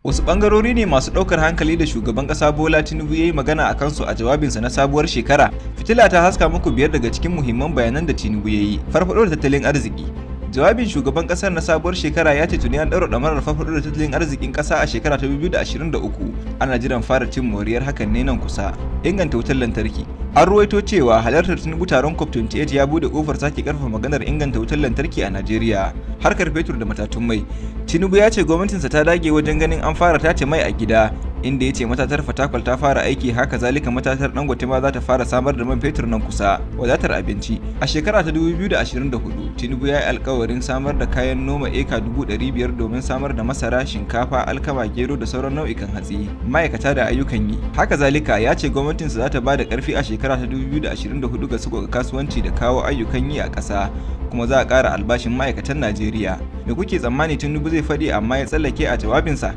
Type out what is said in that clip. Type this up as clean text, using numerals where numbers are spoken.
Wasu ɓangarori ne masu ɗaukar hankali da shugaban ƙasa Bola Tinubu ya yi magana a kansu a jawabinsa na sabuwar shekara. Fitila ta haska muku biyar daga cikin muhimman bayanan da Tinubu ya yi. Farfaɗo da tattalin arziki. Jawabin shugaban ƙasar na sabuwar shekara ya ce tuni an ɗaura ɗamarar farfaɗo da tattalin arzikin ƙasa a shekara ta 2023. Ana jiran fara cin moriyar hakan ne nan kusa. Inganta wutar lantarki. An ruwaito cewa halartar Tinubu taron COP28 ya bude kofar sake karfafa maganar inganta wutar lantarki a Najeriya. Harkar fetur da matatun mai. Tinubu ya ce gwamnatinsa ta dage wajen ganin an fara tace mai a gida, inda ya ce matatar Fatakwal ta fara aiki, haka zalika matatar Dangote ma za ta fara samar da man fetur nan kusa. Wadatar abinci. A shekara ta 2024, Tinubu ya yi alkawarin samar da kayan noma eka 500,000 domin samar da masara, shinkafa, alkama, gero da sauran nau'ikan hatsi, ma'aikata da ayyukan yi. Haka zalika ya ce gwamnatinsa za ta ba da ƙarfi a shekara ta 2024 ga sauƙaƙa kasuwanci da kawo ayyukan yi a ƙasa, kuma za a ƙara albashin ma'aikatan Najeriya. Me kuke tsammani Tinubu zai faɗi amma ya tsallake a jawabinsa?